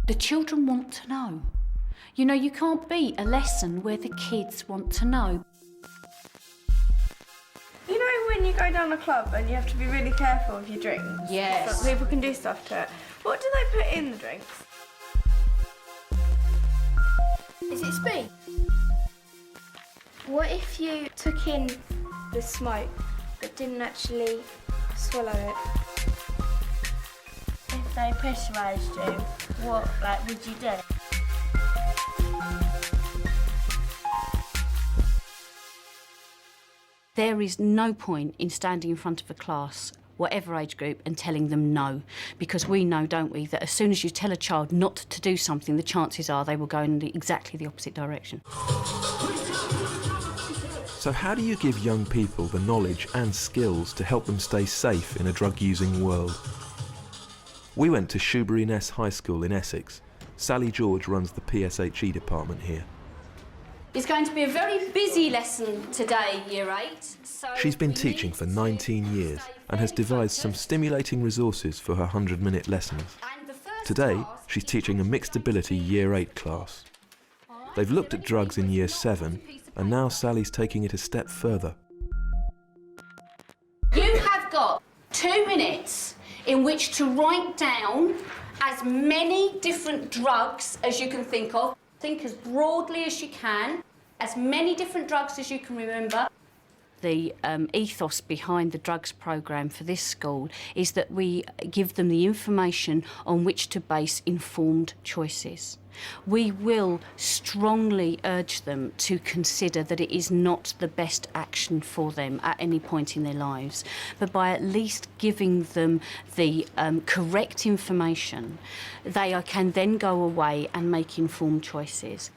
The children want to know. You know, you can't beat a lesson where the kids want to know. You know when you go down a club and you have to be really careful of your drinks? Yes. People can do stuff to it. What do they put in the drinks? Is it speed? What if you took in the smoke but didn't actually swallow it? If they pressurised you, what would you do? There is no point in standing in front of a class, whatever age group, and telling them no. Because we know, don't we, that as soon as you tell a child not to do something, the chances are they will go in exactly the opposite direction. So how do you give young people the knowledge and skills to help them stay safe in a drug-using world? We went to Shoebury Ness High School in Essex. Sally George runs the PSHE department here. It's going to be a very busy lesson today, Year 8. So She's been teaching for 19 years and has devised some stimulating resources for her 100-minute lessons. Today, she's teaching a mixed ability Year 8 class. They've looked at drugs in Year 7, and now Sally's taking it a step further. You have got 2 minutes in which to write down as many different drugs as you can think of. Think as broadly as you can, as many different drugs as you can remember. The ethos behind the drugs programme for this school is that we give them the information on which to base informed choices. We will strongly urge them to consider that it is not the best action for them at any point in their lives, but by at least giving them the correct information, they can then go away and make informed choices.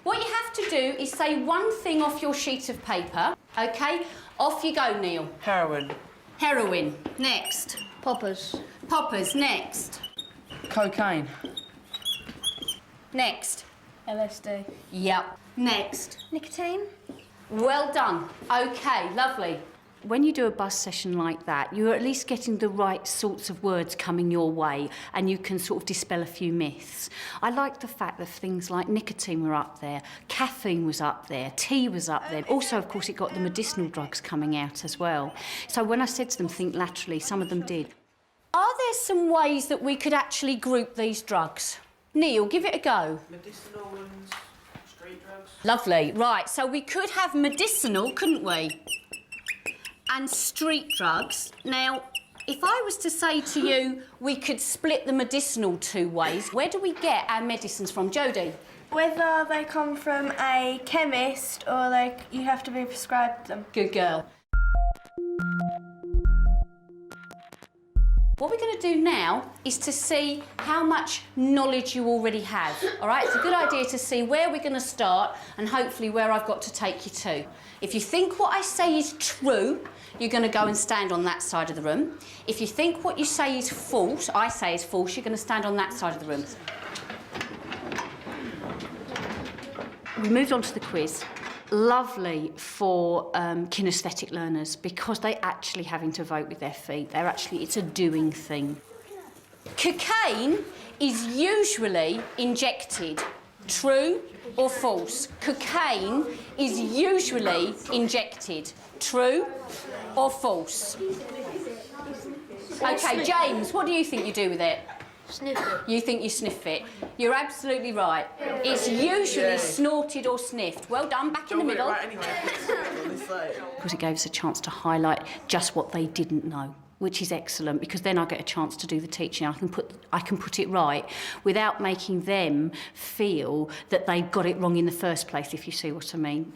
What you have to do is say one thing off your sheet of paper, OK? Off you go, Neil. Heroin. Heroin. Next. Poppers. Poppers. Next. Cocaine. Next. LSD. Yep. Next. Nicotine. Well done. OK, lovely. When you do a buzz session like that, you're at least getting the right sorts of words coming your way and you can sort of dispel a few myths. I like the fact that things like nicotine were up there, caffeine was up there, tea was up there. Also, of course, it got the medicinal drugs coming out as well. So when I said to them, think laterally, some of them did. Are there some ways that we could actually group these drugs? Neil, give it a go. Medicinal and street drugs. Lovely. Right, so we could have medicinal, couldn't we? And street drugs. Now, if I was to say to you we could split the medicinal 2 ways, where do we get our medicines from, Jodie? Whether they come from a chemist or you have to be prescribed them. Good girl. What we're going to do now is to see how much knowledge you already have, all right? It's a good idea to see where we're going to start and hopefully where I've got to take you to. If you think what I say is true, you're going to go and stand on that side of the room. If you think what you say is false, I say is false, you're going to stand on that side of the room. We moved on to the quiz. Lovely for kinesthetic learners because they're actually having to vote with their feet. It's a doing thing. Cocaine is usually injected. True or false? Cocaine is usually injected. True or false? OK, James, what do you think you do with it? Sniff it. You think you sniff it. You're absolutely right. It's usually snorted or sniffed. Well done, back in the middle. Because it gave us a chance to highlight just what they didn't know, which is excellent, because then I get a chance to do the teaching. I can put it right without making them feel that they got it wrong in the first place, if you see what I mean.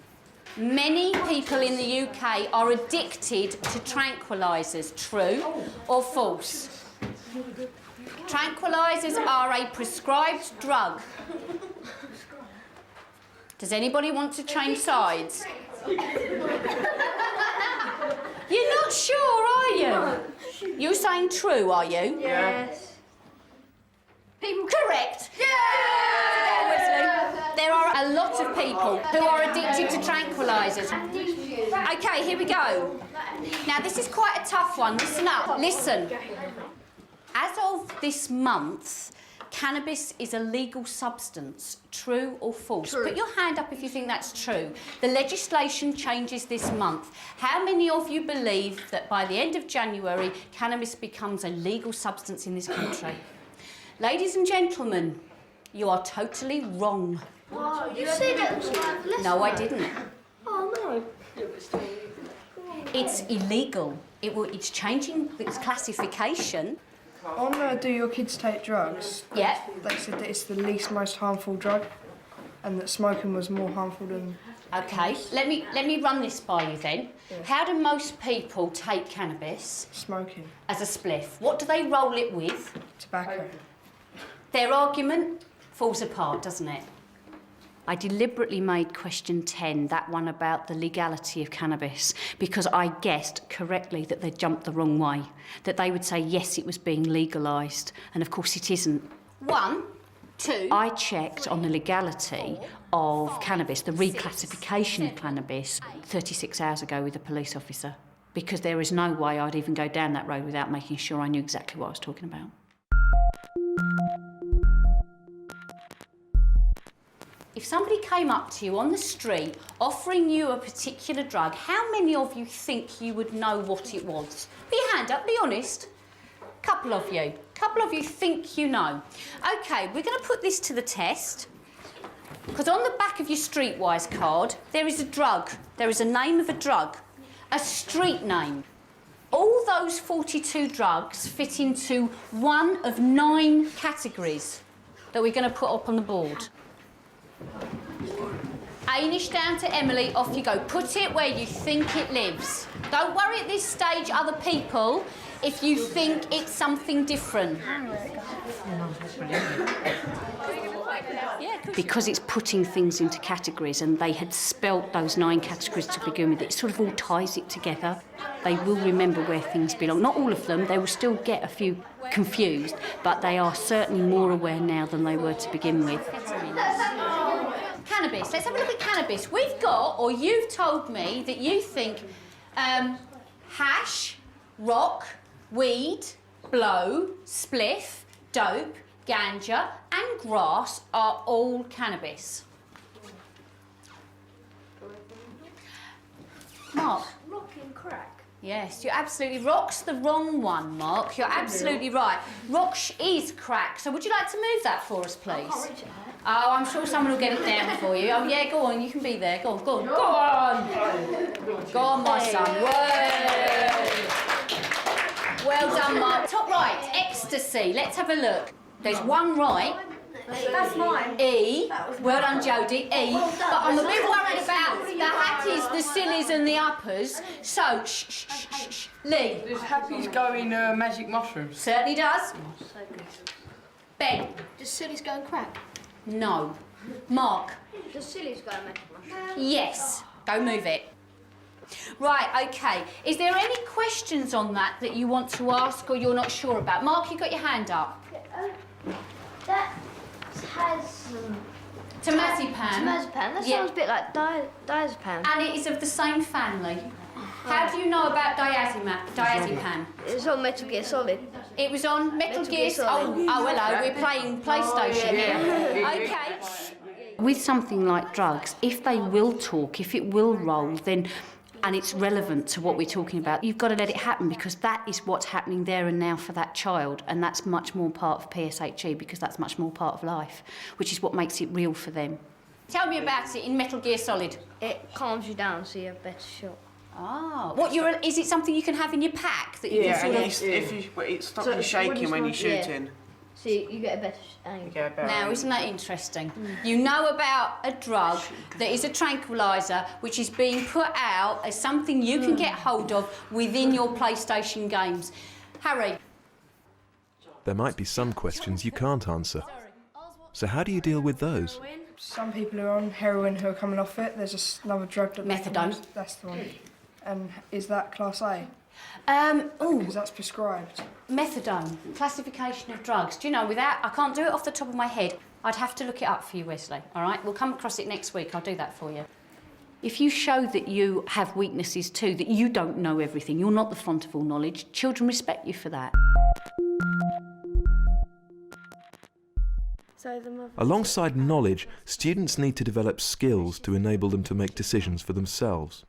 Many people in the UK are addicted to tranquilisers. True or false? Tranquilisers are a prescribed drug. Does anybody want to change sides? You're not sure, are you? You're saying true, are you? Yes. Correct. Yeah! There are a lot of people who are addicted to tranquilisers. OK, here we go. Now, this is quite a tough one. Listen up. Listen. As of this month, cannabis is a legal substance. True or false? True. Put your hand up if you think that's true. The legislation changes this month. How many of you believe that by the end of January, cannabis becomes a legal substance in this country? Ladies and gentlemen, you are totally wrong. Oh, you said it was like less. No, I didn't. Oh, no. It's illegal. It's changing its classification. On Do Your Kids Take Drugs? Yeah. They said that it's the least most harmful drug, and that smoking was more harmful than. Okay, let me run this by you then. Yeah. How do most people take cannabis Smoking. as a spliff? What do they roll it with? Tobacco. Their argument falls apart, doesn't it? I deliberately made question 10, that one about the legality of cannabis, because I guessed correctly that they jumped the wrong way, that they would say, yes, it was being legalised, and of course it isn't. 1, 2... I checked on the legality of cannabis, the reclassification of cannabis, 36 hours ago with a police officer, because there is no way I'd even go down that road without making sure I knew exactly what I was talking about. If somebody came up to you on the street offering you a particular drug, how many of you think you would know what it was? Put your hand up, be honest. Couple of you. Couple of you think you know. OK, we're going to put this to the test, because on the back of your Streetwise card, there is a drug. There is a name of a drug, a street name. All those 42 drugs fit into one of 9 categories that we're going to put up on the board. Ainish down to Emily, off you go. Put it where you think it lives. Don't worry at this stage, other people, if you think it's something different. Because it's putting things into categories, and they had spelt those 9 categories to begin with, it sort of all ties it together. They will remember where things belong. Not all of them, they will still get a few confused, but they are certainly more aware now than they were to begin with. Cannabis, let's have a look at cannabis. We've got, or you've told me, that you think hash, rock, weed, blow, spliff, dope, ganja and grass are all cannabis. Mark? Rock and crack. Yes, you're absolutely... Rock's the wrong one, Mark. You're absolutely right. Rock is crack. So would you like to move that for us, please? Oh, I'm sure someone will get it down for you. Oh, yeah, go on, you can be there. Go on, go on, go on! Go on, my son. Whoa. Well done, Mark. Top right, ecstasy. Let's have a look. There's one right. That's mine. E. Well done, Jodie. E. But I'm a bit worried about the hatties, the sillies and the uppers. So, shh. Lee. Does Happy's go in magic mushrooms? Certainly does. Ben. Does sillies go and crack? No. Mark. Does sillies go and magic mushrooms? Yes. Go move it. Right, OK. Is there any questions on that you want to ask or you're not sure about? Mark, you got your hand up. That has... Temazepam. Temazepam. That sounds a bit like diazepam. And it is of the same family. How do you know about diazepam? It's on Metal Gear Solid. It was on Metal Gear Solid. Oh, hello, we're playing PlayStation here. OK. With something like drugs, if they will talk, if it will roll, then... and it's relevant to what we're talking about, you've got to let it happen, because that is what's happening there and now for that child, and that's much more part of PSHE, because that's much more part of life, which is what makes it real for them. Tell me about it in Metal Gear Solid. It calms you down so you have a better shot. Ah, is it something you can have in your pack that you can sort of... it stops you shaking when you're shooting. So you get a better aim. Now, isn't that interesting? You know about a drug that is a tranquiliser which is being put out as something you can get hold of within your PlayStation games. Harry? There might be some questions you can't answer. So how do you deal with those? Some people are on heroin who are coming off it. There's another drug that... Methadone. That's the one. And is that class A? Because that's prescribed. Methadone, classification of drugs. Do you know, I can't do it off the top of my head. I'd have to look it up for you, Wesley, all right? We'll come across it next week. I'll do that for you. If you show that you have weaknesses too, that you don't know everything, you're not the font of all knowledge, children respect you for that. So the mother. Alongside knowledge, students need to develop skills to enable them to make decisions for themselves.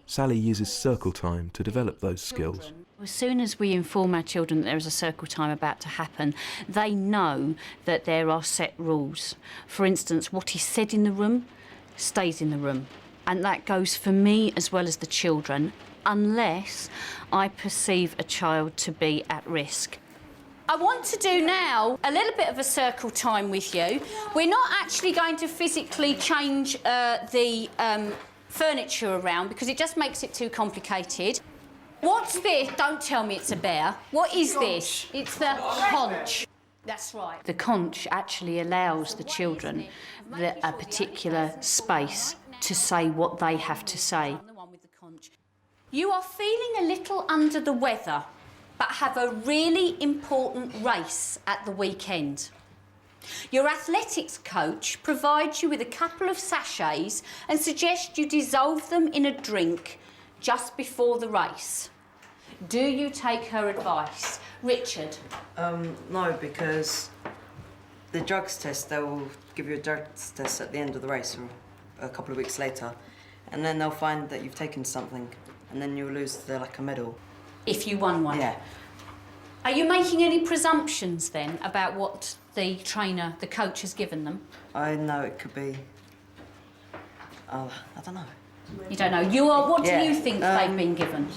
Sally uses circle time to develop those skills. As soon as we inform our children that there is a circle time about to happen, they know that there are set rules. For instance, what is said in the room stays in the room. And that goes for me as well as the children, unless I perceive a child to be at risk. I want to do now a little bit of a circle time with you. We're not actually going to physically change the furniture around because it just makes it too complicated. What's this? Don't tell me it's a bear. What is this? It's the conch. That's right. The conch actually allows the children a particular space to say what they have to say. You are feeling a little under the weather, but have a really important race at the weekend. Your athletics coach provides you with a couple of sachets and suggests you dissolve them in a drink just before the race. Do you take her advice? Richard? No, because the drugs test, they'll give you a drugs test at the end of the race or a couple of weeks later, and then they'll find that you've taken something, and then you'll lose a medal. If you won one? Yeah. Are you making any presumptions then about what the trainer, the coach has given them? I know it could be... I don't know. You don't know. What do you think they've been given?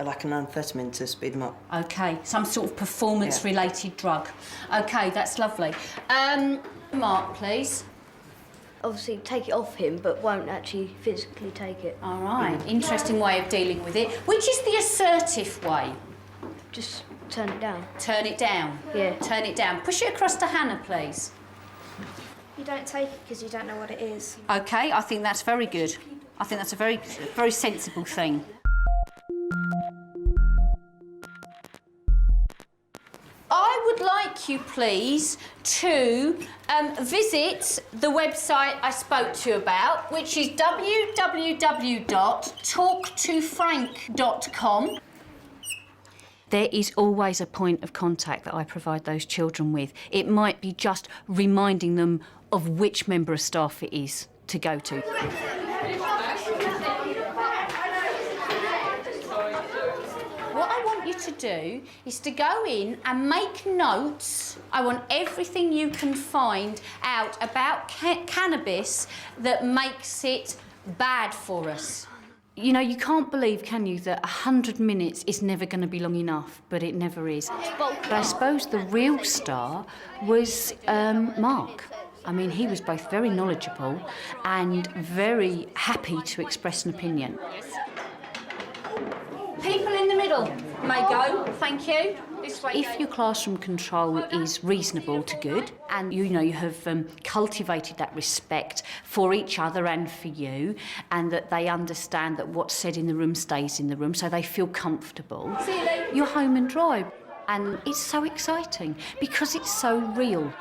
Like an amphetamine to speed them up. OK, some sort of performance-related drug. OK, that's lovely. Mark, please. Obviously take it off him, but won't actually physically take it. All right, interesting way of dealing with it. Which is the assertive way? Just turn it down. Turn it down? Yeah. Turn it down. Push it across to Hannah, please. You don't take it because you don't know what it is. OK, I think that's very good. I think that's a very, very sensible thing. I would like you, please, to visit the website I spoke to you about, which is www.talktofrank.com. There is always a point of contact that I provide those children with. It might be just reminding them of which member of staff it is to go to. What I want you to do is to go in and make notes. I want everything you can find out about cannabis that makes it bad for us. You know, you can't believe, can you, that 100 minutes is never going to be long enough, but it never is. But I suppose the real star was Mark. I mean, he was both very knowledgeable and very happy to express an opinion. People in the middle may go, thank you. This way. If your classroom control is reasonable to good, and you have cultivated that respect for each other and for you, and that they understand that what's said in the room stays in the room, so they feel comfortable, you're home and dry. And it's so exciting because it's so real.